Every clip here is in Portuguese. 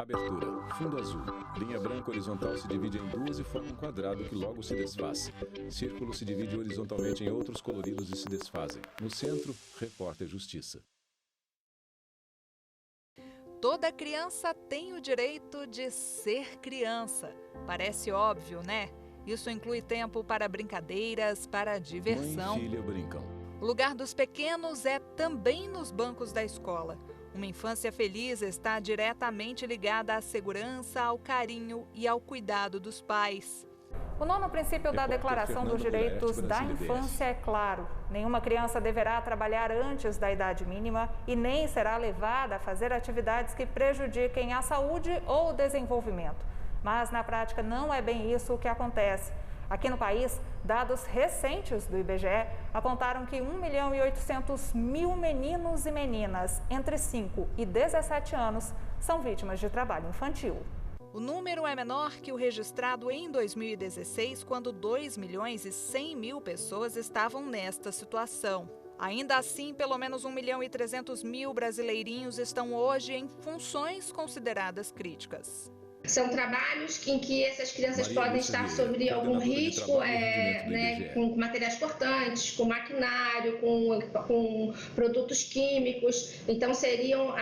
Abertura. Fundo azul. Linha branca horizontal se divide em duas e forma um quadrado que logo se desfaz. Círculo se divide horizontalmente em outros coloridos e se desfazem. No centro, repórter Justiça. Toda criança tem o direito de ser criança. Parece óbvio, né? Isso inclui tempo para brincadeiras, para diversão. Mãe e filha brincam. O lugar dos pequenos é também nos bancos da escola. Uma infância feliz está diretamente ligada à segurança, ao carinho e ao cuidado dos pais. O nono princípio da Declaração dos Direitos da Infância é claro: nenhuma criança deverá trabalhar antes da idade mínima e nem será levada a fazer atividades que prejudiquem a saúde ou o desenvolvimento. Mas, na prática, não é bem isso o que acontece. Aqui no país, dados recentes do IBGE apontaram que 1.800.000 meninos e meninas entre 5 e 17 anos são vítimas de trabalho infantil. O número é menor que o registrado em 2016, quando 2.100.000 pessoas estavam nesta situação. Ainda assim, pelo menos 1.300.000 brasileirinhos estão hoje em funções consideradas críticas. São trabalhos em que essas crianças podem estar sob algum risco, com materiais cortantes, com maquinário, com produtos químicos. Então, seriam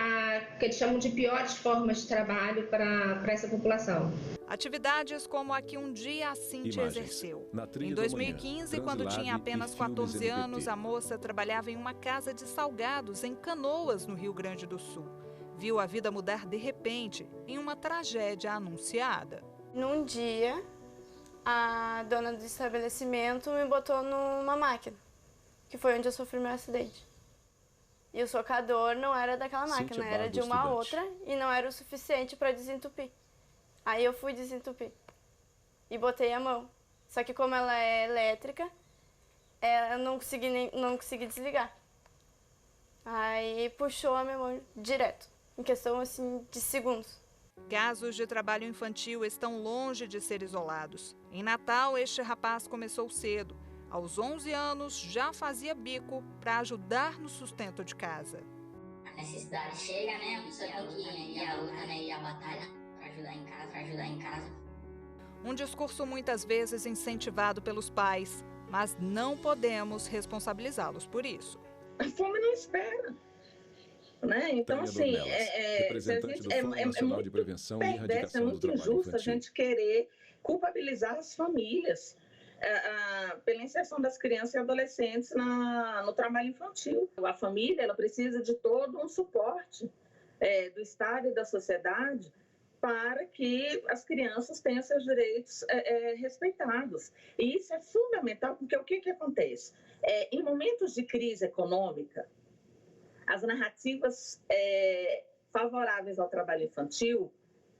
que eles chamam de piores formas de trabalho para essa população. Atividades como a que um dia a Cíntia exerceu. Em 2015, quando tinha apenas 14 anos, a moça trabalhava em uma casa de salgados em Canoas, no Rio Grande do Sul. Viu a vida mudar de repente, em uma tragédia anunciada. Num dia, a dona do estabelecimento me botou numa máquina, que foi onde eu sofri meu acidente. E o socador não era daquela máquina, era de uma outra e não era o suficiente para desentupir. Aí eu fui desentupir e botei a mão. Só que como ela é elétrica, eu não consegui desligar. Aí puxou a minha mão direto. Em questão assim de segundos. Casos de trabalho infantil estão longe de ser isolados. Em Natal, este rapaz começou cedo. Aos 11 anos, já fazia bico para ajudar no sustento de casa. A necessidade chega, né? A pessoa tem que ir à luta, né? Ir à batalha para ajudar em casa. Um discurso muitas vezes incentivado pelos pais, mas não podemos responsabilizá-los por isso. A fome não espera. Né? Então, assim, representante do Fundo Nacional de Prevenção e Erradicação do Trabalho Infantil. É muito injusto a gente querer culpabilizar as famílias pela inserção das crianças e adolescentes no trabalho infantil. A família ela precisa de todo um suporte do Estado e da sociedade para que as crianças tenham seus direitos respeitados. E isso é fundamental, porque o que acontece? Em momentos de crise econômica, as narrativas favoráveis ao trabalho infantil,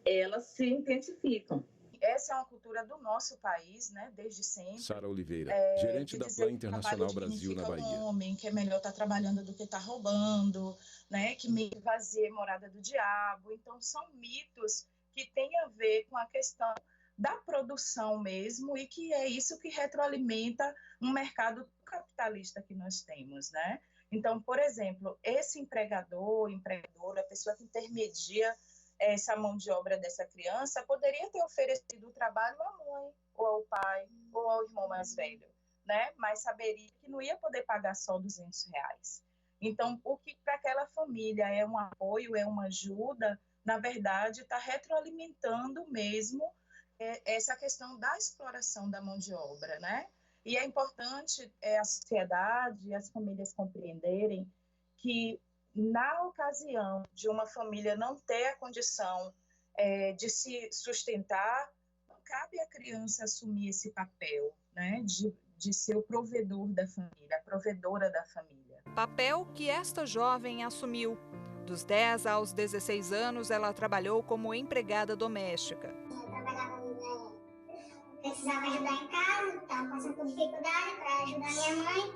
elas se intensificam. Essa é uma cultura do nosso país, né, desde sempre. Sara Oliveira, gerente da Plan Internacional Brasil na Bahia. Um homem que é melhor estar trabalhando do que estar roubando, né, que meio vazia é morada do diabo. Então, são mitos que têm a ver com a questão da produção mesmo e que é isso que retroalimenta um mercado capitalista que nós temos, né? Então, por exemplo, esse empregador, empregadora, a pessoa que intermedia essa mão de obra dessa criança, poderia ter oferecido o trabalho à mãe, ou ao pai, ou ao irmão mais velho, né? Mas saberia que não ia poder pagar só R$200. Então, o que para aquela família é um apoio, é uma ajuda, na verdade, está retroalimentando mesmo essa questão da exploração da mão de obra, né? E é importante a sociedade e as famílias compreenderem que, na ocasião de uma família não ter a condição de se sustentar, cabe à criança assumir esse papel, né, de ser o provedor da família, a provedora da família. Papel que esta jovem assumiu. Dos 10 aos 16 anos, ela trabalhou como empregada doméstica. Precisava ajudar em casa, estava passando por dificuldade para ajudar minha mãe.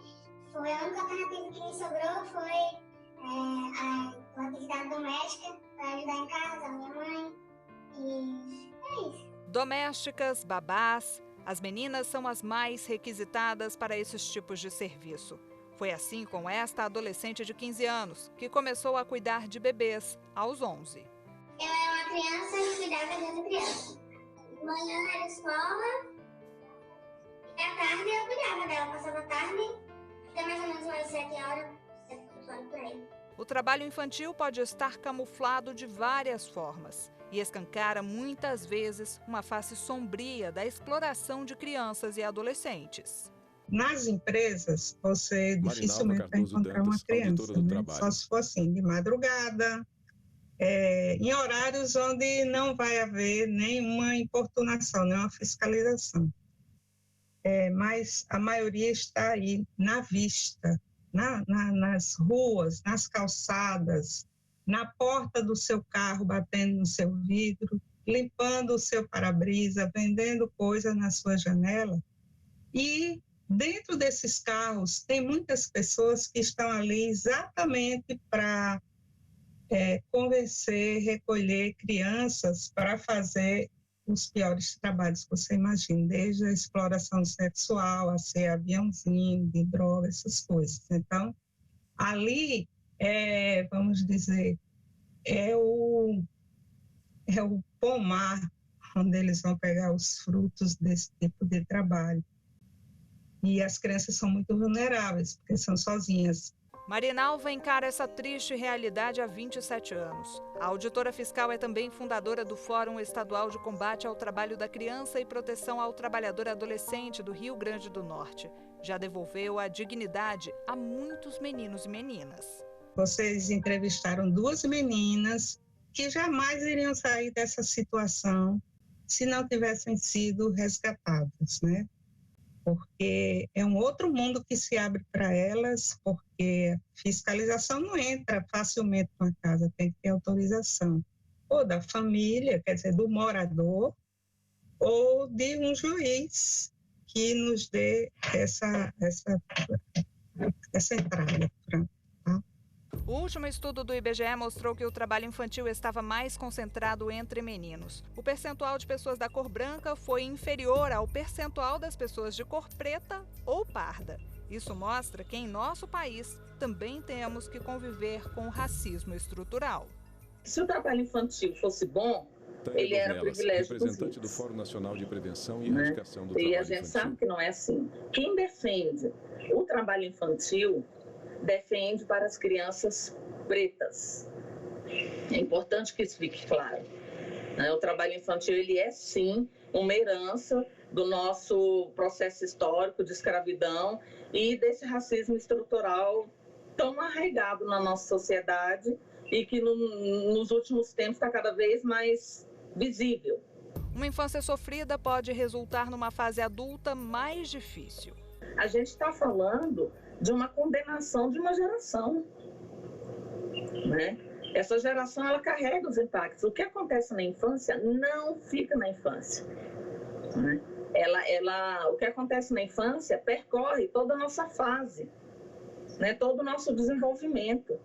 Foi a única alternativa que me sobrou, foi a atividade doméstica para ajudar em casa, a minha mãe. E é isso. Domésticas, babás, as meninas são as mais requisitadas para esses tipos de serviço. Foi assim com esta adolescente de 15 anos, que começou a cuidar de bebês aos 11. Eu era uma criança trabalhava junto com a criança. De manhã era escola, e à tarde eu cuidava dela, passava a tarde, até mais ou menos umas 7 horas, 7 horas por aí. O trabalho infantil pode estar camuflado de várias formas e escancara muitas vezes uma face sombria da exploração de crianças e adolescentes. Nas empresas, você dificilmente vai encontrar uma criança, né? Só se for assim, de madrugada, em horários onde não vai haver nenhuma importunação, nenhuma fiscalização. Mas a maioria está aí na vista, nas ruas, nas calçadas, na porta do seu carro, batendo no seu vidro, limpando o seu para-brisa, vendendo coisa na sua janela. E dentro desses carros tem muitas pessoas que estão ali exatamente para convencer, recolher crianças para fazer os piores trabalhos que você imagina, desde a exploração sexual, a ser aviãozinho, de droga, essas coisas. Então, ali, vamos dizer, é o pomar onde eles vão pegar os frutos desse tipo de trabalho. E as crianças são muito vulneráveis, porque são sozinhas. Marinalva encara essa triste realidade há 27 anos. A auditora fiscal é também fundadora do Fórum Estadual de Combate ao Trabalho da Criança e Proteção ao Trabalhador Adolescente do Rio Grande do Norte. Já devolveu a dignidade a muitos meninos e meninas. Vocês entrevistaram 2 meninas que jamais iriam sair dessa situação se não tivessem sido resgatadas, né? Porque é um outro mundo que se abre para elas, porque fiscalização não entra facilmente na casa, tem que ter autorização, ou da família, quer dizer, do morador, ou de um juiz que nos dê essa entrada. O último estudo do IBGE mostrou que o trabalho infantil estava mais concentrado entre meninos. O percentual de pessoas da cor branca foi inferior ao percentual das pessoas de cor preta ou parda. Isso mostra que em nosso país também temos que conviver com o racismo estrutural. Se o trabalho infantil fosse bom, ele era privilégio dos representante do Fórum Nacional de Prevenção e Erradicação do Trabalho Infantil. E a gente sabe que não é assim. Quem defende o trabalho infantil defende para as crianças pretas. É importante que isso fique claro. O trabalho infantil, ele é sim uma herança do nosso processo histórico de escravidão e desse racismo estrutural tão arraigado na nossa sociedade e que nos últimos tempos está cada vez mais visível. Uma infância sofrida pode resultar numa fase adulta mais difícil. A gente está falando de uma condenação de uma geração, né? Essa geração, ela carrega os impactos. O que acontece na infância não fica na infância, né? O que acontece na infância percorre toda a nossa fase, né? Todo o nosso desenvolvimento.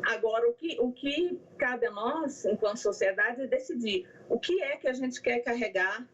Agora, o que cabe a nós, enquanto sociedade, é decidir o que é que a gente quer carregar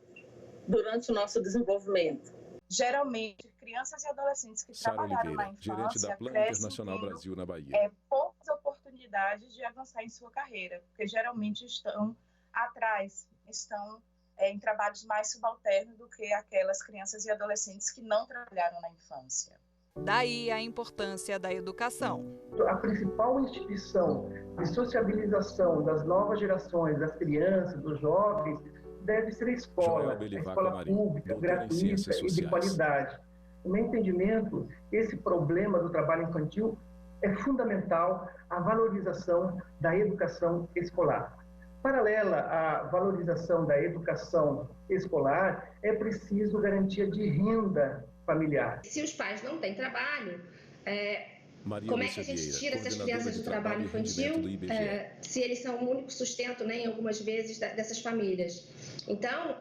durante o nosso desenvolvimento. Geralmente, crianças e adolescentes que trabalharam na infância, gerente da Plan Internacional Brasil na Bahia. Poucas oportunidades de avançar em sua carreira, porque geralmente estão atrás, estão em trabalhos mais subalternos do que aquelas crianças e adolescentes que não trabalharam na infância. Daí a importância da educação. A principal instituição de sociabilização das novas gerações, das crianças, dos jovens, deve ser a escola pública, gratuita e de qualidade. No meu entendimento, esse problema do trabalho infantil é fundamental à valorização da educação escolar. Paralela à valorização da educação escolar, é preciso garantia de renda familiar. Se os pais não têm trabalho, como é que a gente tira essas crianças do trabalho infantil se eles são o único sustento, né, em algumas vezes, dessas famílias? Então,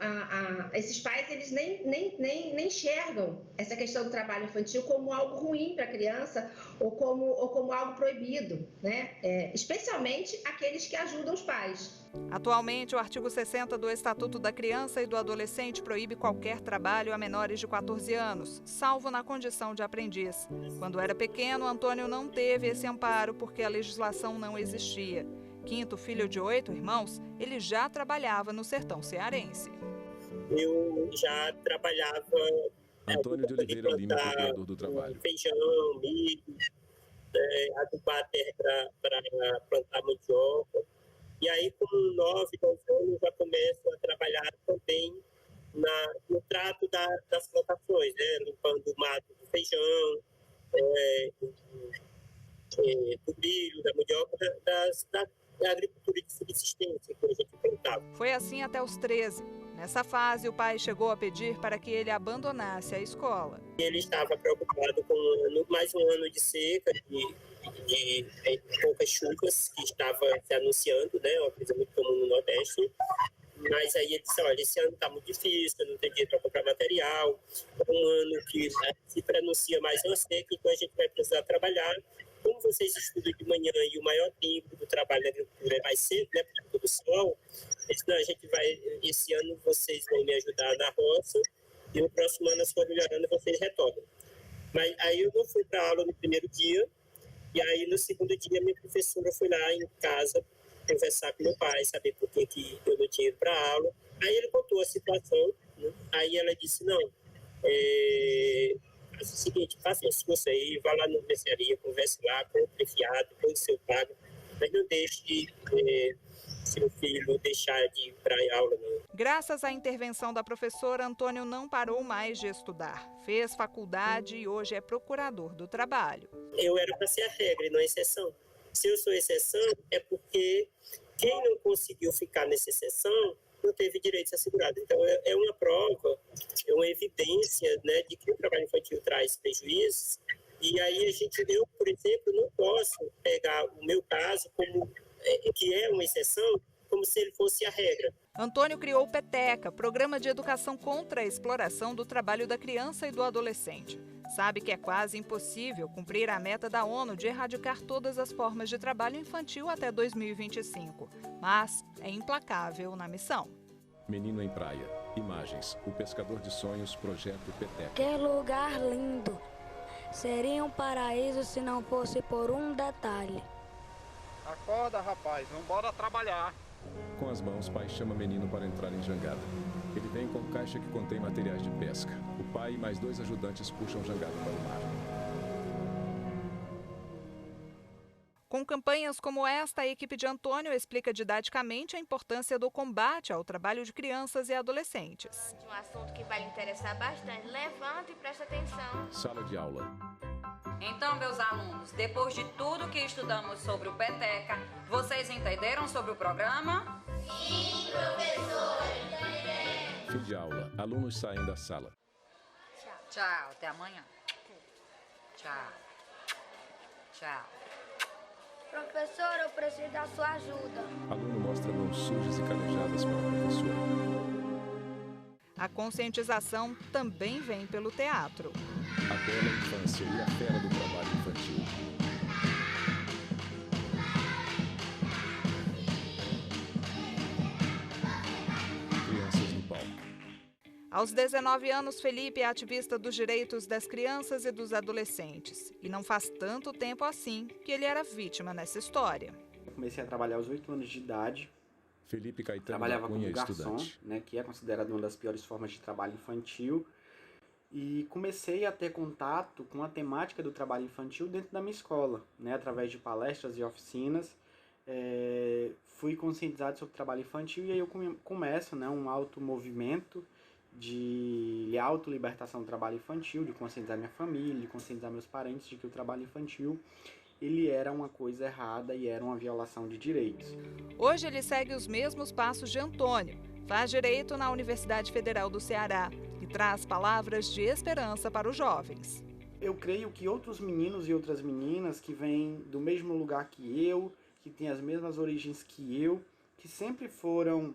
esses pais eles nem enxergam essa questão do trabalho infantil como algo ruim para a criança ou como algo proibido, né? Especialmente aqueles que ajudam os pais. Atualmente, o artigo 60 do Estatuto da Criança e do Adolescente proíbe qualquer trabalho a menores de 14 anos, salvo na condição de aprendiz. Quando era pequeno, Antônio não teve esse amparo porque a legislação não existia. Quinto filho de 8 irmãos, ele já trabalhava no sertão cearense. Eu já trabalhava... Antônio de Oliveira Lima, procurador do trabalho. Feijão, milho, adubar a terra para plantar mandioca. E aí, com 9 anos, já começo a trabalhar também no trato das plantações, limpando o mato do feijão, do milho, da mandioca, da agricultura de subsistência que a gente plantava. Foi assim até os 13. Nessa fase, o pai chegou a pedir para que ele abandonasse a escola. Ele estava preocupado com mais um ano de seca, de poucas chuvas que estava se anunciando, uma coisa muito comum no Nordeste. Mas aí ele disse, olha, esse ano está muito difícil, não tem dinheiro para comprar material, é um ano que se preanuncia mais uma seca, então a gente vai precisar trabalhar. Como vocês estudam de manhã e o maior tempo do trabalho da agricultura é mais cedo, por causa do sol, a gente vai, esse ano vocês vão me ajudar na roça e no próximo ano, se for melhorando, vocês retornam. Mas aí eu não fui para a aula no primeiro dia, e aí no segundo dia minha professora foi lá em casa conversar com meu pai, saber por que eu não tinha ido para a aula. Aí ele contou a situação, aí ela disse, não, é o seguinte, faça isso, você aí, vá lá na mercearia, converse lá, compre fiado, põe o seu pago, mas não deixe seu filho deixar de ir para a aula, não. Graças à intervenção da professora, Antônio não parou mais de estudar. Fez faculdade e hoje é procurador do trabalho. Eu era para ser a regra e não a exceção. Se eu sou exceção, é porque quem não conseguiu ficar nessa exceção não teve direitos assegurados. Então, é uma prova, é uma evidência, de que o trabalho infantil traz prejuízos. E aí, eu, por exemplo, não posso pegar o meu caso, que é uma exceção, como se ele fosse a regra. Antônio criou o PETECA, Programa de Educação contra a Exploração do Trabalho da Criança e do Adolescente. Sabe que é quase impossível cumprir a meta da ONU de erradicar todas as formas de trabalho infantil até 2025, mas é implacável na missão. Menino em praia. Imagens. O pescador de sonhos, projeto PETECA. Que lugar lindo! Seria um paraíso se não fosse por um detalhe. Acorda, rapaz, vamos embora trabalhar. Com as mãos, pai chama menino para entrar em jangada. Ele vem com caixa que contém materiais de pesca. O pai e mais 2 ajudantes puxam jangada para o mar. Com campanhas como esta, a equipe de Antônio explica didaticamente a importância do combate ao trabalho de crianças e adolescentes. Um assunto que vai lhe interessar bastante. Levanta e presta atenção. Sala de aula. Então, meus alunos, depois de tudo que estudamos sobre o PETECA, vocês entenderam sobre o programa? Sim, professora, entendemos. Fim de aula. Alunos saem da sala. Tchau, até amanhã. Tchau. Tchau. Professora, eu preciso da sua ajuda. Aluno mostra mãos sujas e calejadas para a professora. A conscientização também vem pelo teatro. A bela infância e a fera do trabalho infantil. Crianças no palco. Aos 19 anos, Felipe é ativista dos direitos das crianças e dos adolescentes. E não faz tanto tempo assim que ele era vítima nessa história. Eu comecei a trabalhar aos 8 anos de idade. Felipe Caetano trabalhava como garçom, que é considerado uma das piores formas de trabalho infantil. E comecei a ter contato com a temática do trabalho infantil dentro da minha escola, através de palestras e oficinas. Fui conscientizado sobre o trabalho infantil e aí eu começo um automovimento de autolibertação do trabalho infantil, de conscientizar minha família, de conscientizar meus parentes de que o trabalho infantil ele era uma coisa errada e era uma violação de direitos. Hoje ele segue os mesmos passos de Antônio, faz direito na Universidade Federal do Ceará e traz palavras de esperança para os jovens. Eu creio que outros meninos e outras meninas que vêm do mesmo lugar que eu, que têm as mesmas origens que eu, que sempre foram,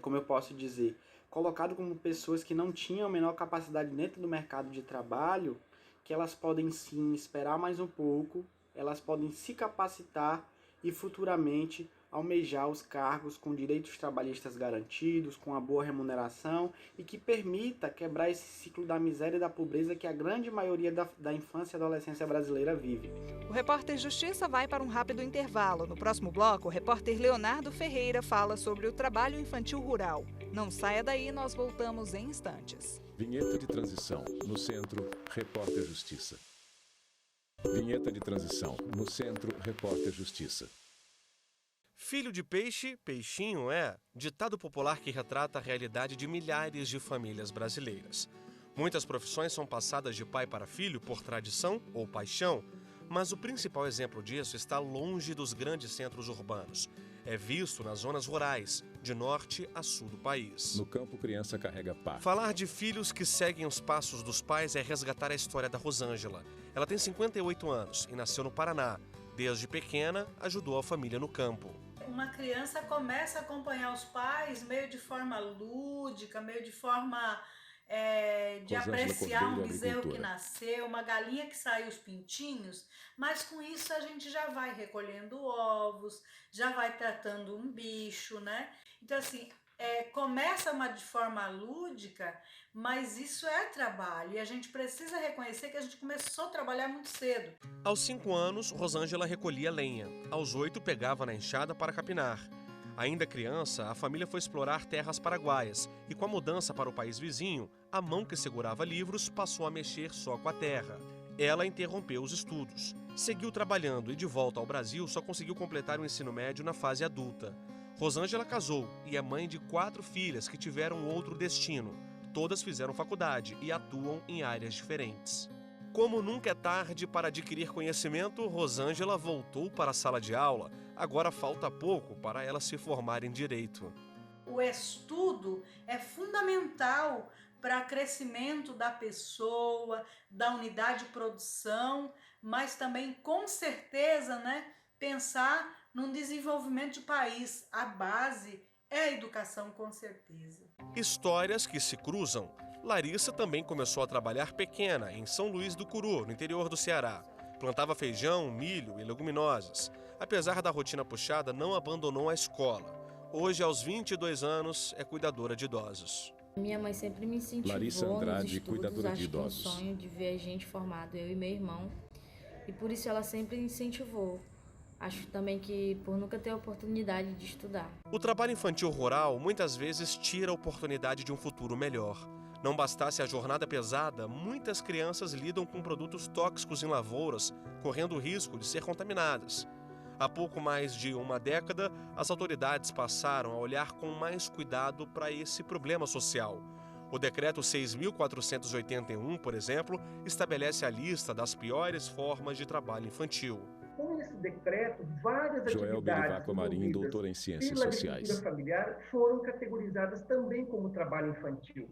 como eu posso dizer, colocados como pessoas que não tinham a menor capacidade dentro do mercado de trabalho, que elas podem sim esperar mais um pouco, elas podem se capacitar e futuramente almejar os cargos com direitos trabalhistas garantidos, com uma boa remuneração e que permita quebrar esse ciclo da miséria e da pobreza que a grande maioria da infância e adolescência brasileira vive. O Repórter Justiça vai para um rápido intervalo. No próximo bloco, o repórter Leonardo Ferreira fala sobre o trabalho infantil rural. Não saia daí, nós voltamos em instantes. Vinheta de transição. No centro, Repórter Justiça. Vinheta de transição. No centro, Repórter Justiça. Filho de peixe, peixinho é ditado popular que retrata a realidade de milhares de famílias brasileiras. Muitas profissões são passadas de pai para filho por tradição ou paixão, mas o principal exemplo disso está longe dos grandes centros urbanos. É visto nas zonas rurais, de norte a sul do país. No campo, criança carrega pá. Falar de filhos que seguem os passos dos pais é resgatar a história da Rosângela. Ela tem 58 anos e nasceu no Paraná. Desde pequena, ajudou a família no campo. Uma criança começa a acompanhar os pais meio de forma lúdica, meio de forma de apreciar um bezerro que nasceu, uma galinha que saiu os pintinhos, mas com isso a gente já vai recolhendo ovos, já vai tratando um bicho, né? Então assim, começa de forma lúdica, mas isso é trabalho e a gente precisa reconhecer que a gente começou a trabalhar muito cedo. Aos 5 anos, Rosângela recolhia lenha. Aos 8, pegava na enxada para capinar. Ainda criança, a família foi explorar terras paraguaias e com a mudança para o país vizinho, a mão que segurava livros passou a mexer só com a terra. Ela interrompeu os estudos. Seguiu trabalhando e de volta ao Brasil só conseguiu completar o ensino médio na fase adulta. Rosângela casou e é mãe de 4 filhas que tiveram outro destino. Todas fizeram faculdade e atuam em áreas diferentes. Como nunca é tarde para adquirir conhecimento, Rosângela voltou para a sala de aula. Agora falta pouco para ela se formar em Direito. O estudo é fundamental para o crescimento da pessoa, da unidade de produção, mas também, com certeza, pensar num desenvolvimento de país. A base é a educação, com certeza. Histórias que se cruzam. Larissa também começou a trabalhar pequena, em São Luís do Curu, no interior do Ceará. Plantava feijão, milho e leguminosas. Apesar da rotina puxada, não abandonou a escola. Hoje, aos 22 anos, é cuidadora de idosos. Minha mãe sempre me incentivou Larissa Andrade, nos estudos, cuidadora de idosos. Um sonho de ver a gente formado, eu e meu irmão. E por isso ela sempre incentivou. Acho também que por nunca ter a oportunidade de estudar. O trabalho infantil rural muitas vezes tira a oportunidade de um futuro melhor. Não bastasse a jornada pesada, muitas crianças lidam com produtos tóxicos em lavouras, correndo o risco de ser contaminadas. Há pouco mais de uma década, as autoridades passaram a olhar com mais cuidado para esse problema social. O Decreto 6.481, por exemplo, estabelece a lista das piores formas de trabalho infantil. Com esse decreto, várias Joel atividades Marim, doutor em Ciências pela Sociais. agricultura familiar foram categorizadas também como trabalho infantil.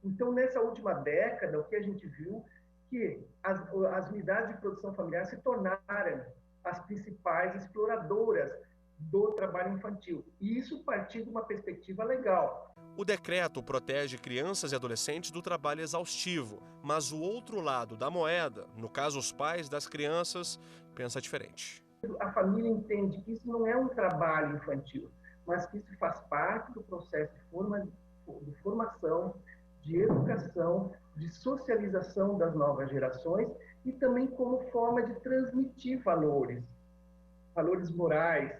Então, nessa última década, o que a gente viu que as unidades de produção familiar se tornaram as principais exploradoras do trabalho infantil. E isso partindo de uma perspectiva legal. O decreto protege crianças e adolescentes do trabalho exaustivo, mas o outro lado da moeda, no caso os pais das crianças, pensa diferente. A família entende que isso não é um trabalho infantil, mas que isso faz parte do processo de formação, de educação, de socialização das novas gerações e também como forma de transmitir valores morais,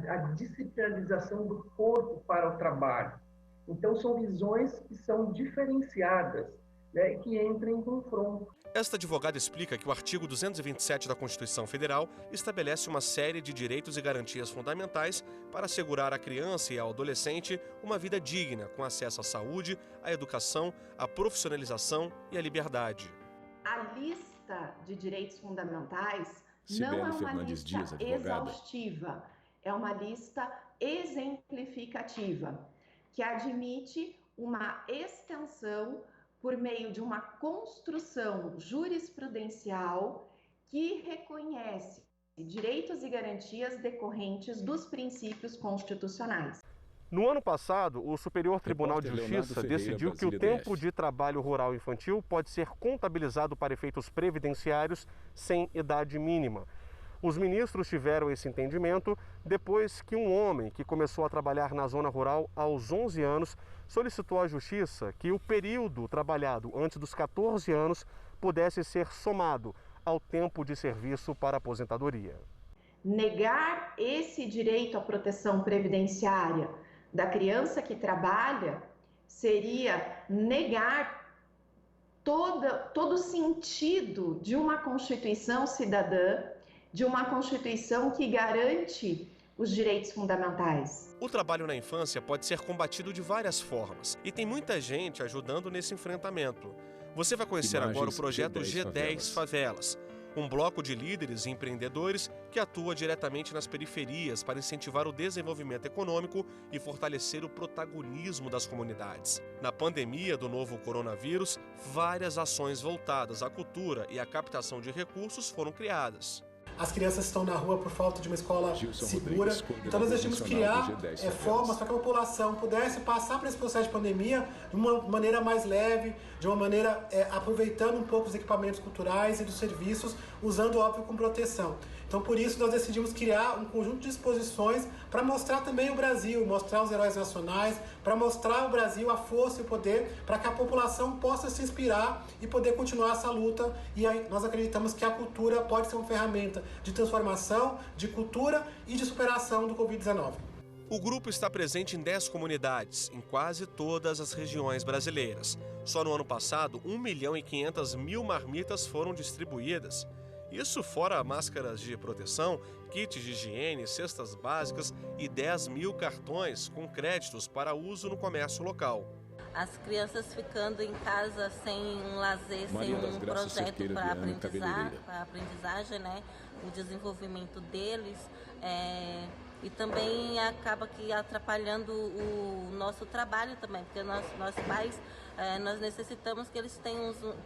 a disciplinarização do corpo para o trabalho. Então, são visões que são diferenciadas, e que entram em confronto. Esta advogada explica que o artigo 227 da Constituição Federal estabelece uma série de direitos e garantias fundamentais para assegurar à criança e ao adolescente uma vida digna, com acesso à saúde, à educação, à profissionalização e à liberdade. A lista de direitos fundamentais Cibele não é uma Fernandes lista Dias, advogada. exaustiva, é uma lista exemplificativa, que admite uma extensão por meio de uma construção jurisprudencial que reconhece direitos e garantias decorrentes dos princípios constitucionais. No ano passado, o Superior Tribunal de Justiça decidiu que o tempo de trabalho rural infantil pode ser contabilizado para efeitos previdenciários sem idade mínima. Os ministros tiveram esse entendimento depois que um homem que começou a trabalhar na zona rural aos 11 anos solicitou à Justiça que o período trabalhado antes dos 14 anos pudesse ser somado ao tempo de serviço para aposentadoria. Negar esse direito à proteção previdenciária da criança que trabalha seria negar todo o sentido de uma Constituição cidadã, de uma Constituição que garante os direitos fundamentais. O trabalho na infância pode ser combatido de várias formas e tem muita gente ajudando nesse enfrentamento. Você vai conhecer agora o projeto G10 Favelas, um bloco de líderes e empreendedores que atua diretamente nas periferias para incentivar o desenvolvimento econômico e fortalecer o protagonismo das comunidades. Na pandemia do novo coronavírus, várias ações voltadas à cultura e à captação de recursos foram criadas. As crianças estão na rua por falta de uma escola segura, então nós decidimos criar formas para que a população pudesse passar por esse processo de pandemia de uma maneira mais leve, de uma maneira aproveitando um pouco os equipamentos culturais e dos serviços, usando, óbvio, com proteção. Então, por isso, nós decidimos criar um conjunto de exposições para mostrar também o Brasil, mostrar os heróis nacionais, para mostrar o Brasil, a força e o poder, para que a população possa se inspirar e poder continuar essa luta. E aí nós acreditamos que a cultura pode ser uma ferramenta de transformação, de cultura e de superação do Covid-19. O grupo está presente em 10 comunidades, em quase todas as regiões brasileiras. Só no ano passado, 1.500.000 marmitas foram distribuídas. Isso fora máscaras de proteção, kits de higiene, cestas básicas e 10.000 cartões com créditos para uso no comércio local. As crianças ficando em casa sem um lazer, sem um projeto para aprendizagem, né? O desenvolvimento deles e também acaba que atrapalhando o nosso trabalho também, porque nós pais nós necessitamos que eles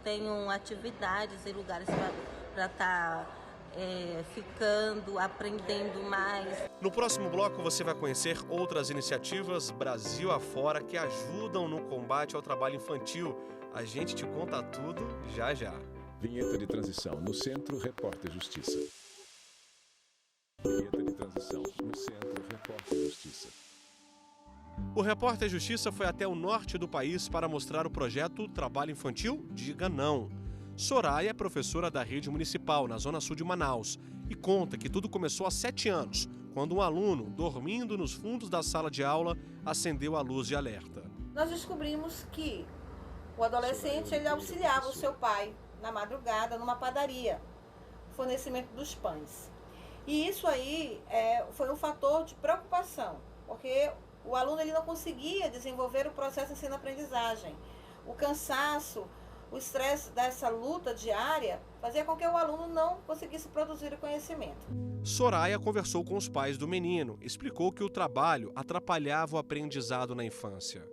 tenham atividades e lugares para estar ficando, aprendendo mais. No próximo bloco você vai conhecer outras iniciativas Brasil afora que ajudam no combate ao trabalho infantil. A gente te conta tudo já já. Vinheta de transição no Centro Repórter Justiça. Vinheta de transição no Centro Repórter Justiça. O Repórter Justiça foi até o norte do país para mostrar o projeto Trabalho Infantil Diga Não. Soraya é professora da rede municipal na zona sul de Manaus e conta que tudo começou há 7 anos, quando um aluno, dormindo nos fundos da sala de aula, acendeu a luz de alerta. Nós descobrimos que o adolescente ele auxiliava o seu pai na madrugada numa padaria, fornecimento dos pães. E isso aí foi um fator de preocupação, porque o aluno ele não conseguia desenvolver o processo de ensino-aprendizagem. O cansaço, o estresse dessa luta diária fazia com que o aluno não conseguisse produzir o conhecimento. Soraya conversou com os pais do menino, explicou que o trabalho atrapalhava o aprendizado na infância.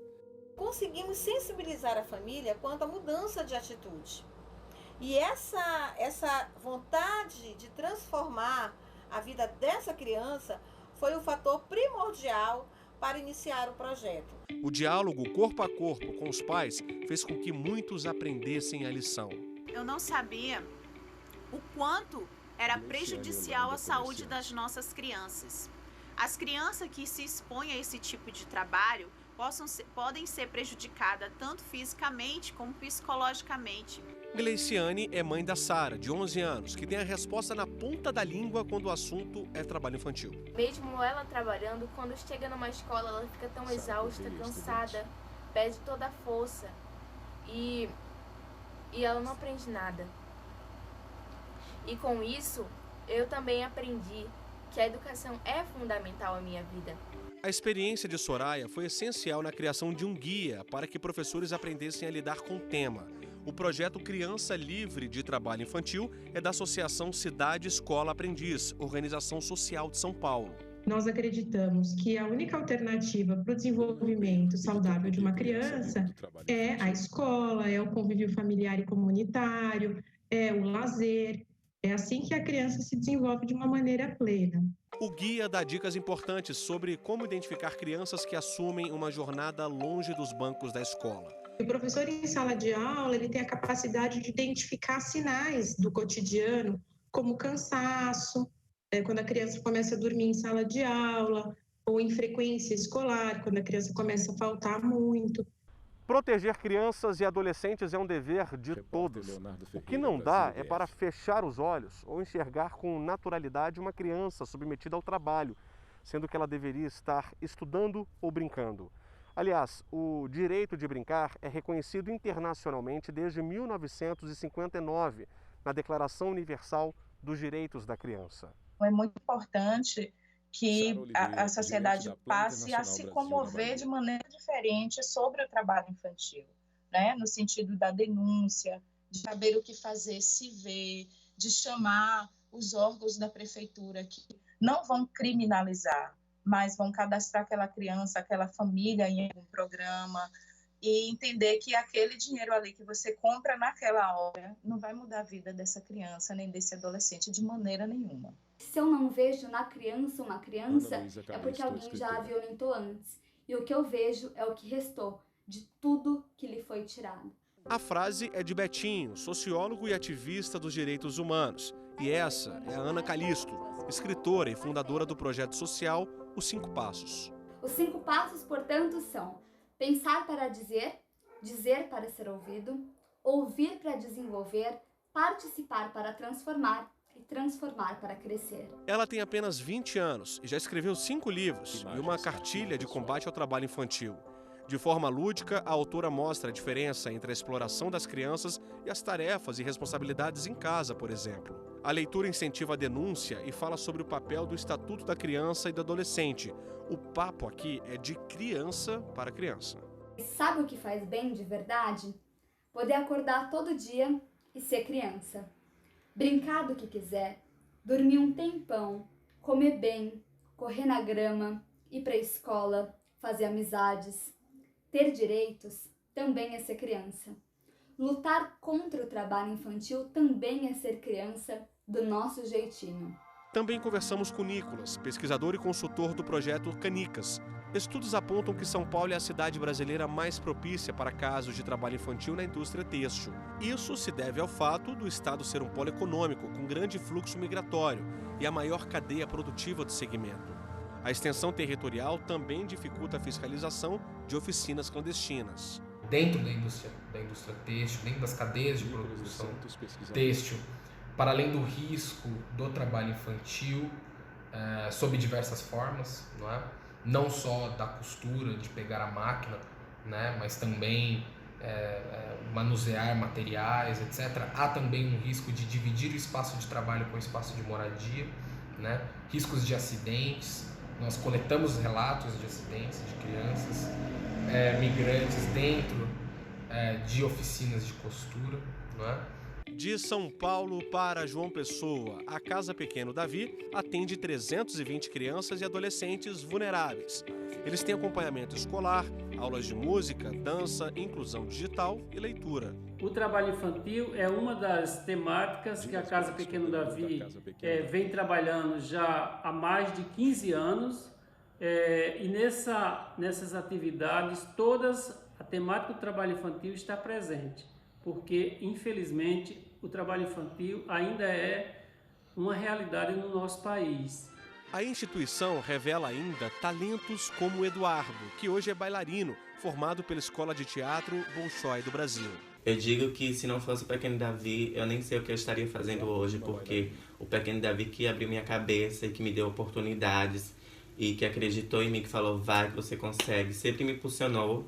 Conseguimos sensibilizar a família quanto à mudança de atitude. E essa vontade de transformar a vida dessa criança foi o fator primordial para iniciar o projeto. O diálogo corpo a corpo com os pais fez com que muitos aprendessem a lição. Eu não sabia o quanto era prejudicial à saúde das nossas crianças. As crianças que se expõem a esse tipo de trabalho podem ser prejudicadas tanto fisicamente como psicologicamente. Gleiciane é mãe da Sara, de 11 anos, que tem a resposta na ponta da língua quando o assunto é trabalho infantil. Mesmo ela trabalhando, quando chega numa escola, ela fica tão exausta, cansada, perde toda a força e ela não aprende nada. E com isso, eu também aprendi que a educação é fundamental à minha vida. A experiência de Soraya foi essencial na criação de um guia para que professores aprendessem a lidar com o tema. O projeto Criança Livre de Trabalho Infantil é da Associação Cidade Escola Aprendiz, organização social de São Paulo. Nós acreditamos que a única alternativa para o desenvolvimento saudável de uma criança é a escola, é o convívio familiar e comunitário, é o lazer. É assim que a criança se desenvolve de uma maneira plena. O guia dá dicas importantes sobre como identificar crianças que assumem uma jornada longe dos bancos da escola. O professor em sala de aula ele tem a capacidade de identificar sinais do cotidiano, como cansaço, quando a criança começa a dormir em sala de aula, ou em frequência escolar, quando a criança começa a faltar muito. Proteger crianças e adolescentes é um dever de todos. O que não dá é para fechar os olhos ou enxergar com naturalidade uma criança submetida ao trabalho, sendo que ela deveria estar estudando ou brincando. Aliás, o direito de brincar é reconhecido internacionalmente desde 1959, na Declaração Universal dos Direitos da Criança. É muito importante que a sociedade passe a se comover de maneira diferente sobre o trabalho infantil, né? No sentido da denúncia, de saber o que fazer, se ver, de chamar os órgãos da prefeitura que não vão criminalizar, mas vão cadastrar aquela criança, aquela família em algum programa e entender que aquele dinheiro ali que você compra naquela hora não vai mudar a vida dessa criança nem desse adolescente de maneira nenhuma. Se eu não vejo na criança uma criança, é porque alguém já a violentou antes. E o que eu vejo é o que restou de tudo que lhe foi tirado. A frase é de Betinho, sociólogo e ativista dos direitos humanos. E essa é a Ana Calisto, escritora e fundadora do projeto social Os 5 Passos. Os 5 passos, portanto, são pensar para dizer, dizer para ser ouvido, ouvir para desenvolver, participar para transformar e transformar para crescer. Ela tem apenas 20 anos e já escreveu 5 livros e uma cartilha de combate ao trabalho infantil. De forma lúdica, a autora mostra a diferença entre a exploração das crianças e as tarefas e responsabilidades em casa, por exemplo. A leitura incentiva a denúncia e fala sobre o papel do Estatuto da Criança e do Adolescente. O papo aqui é de criança para criança. Sabe o que faz bem de verdade? Poder acordar todo dia e ser criança. Brincar do que quiser, dormir um tempão, comer bem, correr na grama, ir para a escola, fazer amizades. Ter direitos também é ser criança. Lutar contra o trabalho infantil também é ser criança do nosso jeitinho. Também conversamos com Nicolas, pesquisador e consultor do projeto Canicas. Estudos apontam que São Paulo é a cidade brasileira mais propícia para casos de trabalho infantil na indústria têxtil. Isso se deve ao fato do estado ser um polo econômico com grande fluxo migratório e a maior cadeia produtiva do segmento. A extensão territorial também dificulta a fiscalização de oficinas clandestinas. Dentro da indústria têxtil, dentro das cadeias de produção têxtil, para além do risco do trabalho infantil, sob diversas formas, não é? Não só da costura, de pegar a máquina, né? Mas também manusear materiais, etc. Há também um risco de dividir o espaço de trabalho com o espaço de moradia, né? Riscos de acidentes. Nós coletamos relatos de acidentes de crianças, migrantes dentro de oficinas de costura, não é? De São Paulo para João Pessoa, a Casa Pequeno Davi atende 320 crianças e adolescentes vulneráveis. Eles têm acompanhamento escolar, aulas de música, dança, inclusão digital e leitura. O trabalho infantil é uma das temáticas que a Casa Pequeno Davi vem trabalhando já há mais de 15 anos. E nessas atividades, a temática do trabalho infantil está presente, porque, infelizmente, o trabalho infantil ainda é uma realidade no nosso país. A instituição revela ainda talentos como o Eduardo, que hoje é bailarino, formado pela Escola de Teatro Bolshoi do Brasil. Eu digo que se não fosse o Pequeno Davi, eu nem sei o que eu estaria fazendo hoje, porque o Pequeno Davi que abriu minha cabeça e que me deu oportunidades e que acreditou em mim, que falou, vai que você consegue, sempre me impulsionou.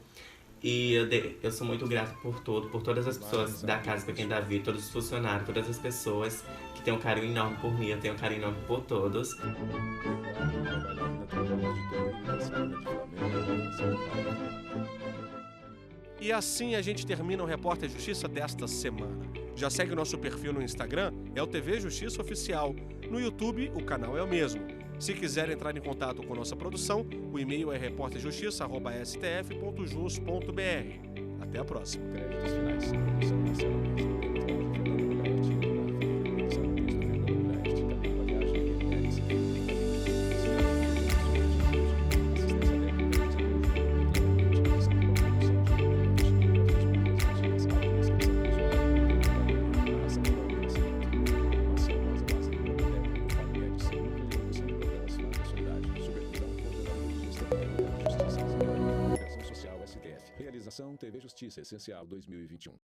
E eu sou muito grato por tudo, por todas as pessoas da Casa Pequeno Davi, todos os funcionários, todas as pessoas que têm um carinho enorme por mim, eu tenho um carinho enorme por todos. E assim a gente termina o Repórter Justiça desta semana. Já segue o nosso perfil no Instagram, é o TV Justiça Oficial. No YouTube, o canal é o mesmo. Se quiser entrar em contato com nossa produção, o e-mail é reporterjustiça@stf.jus.br. Até a próxima. TV Justiça Essencial 2021.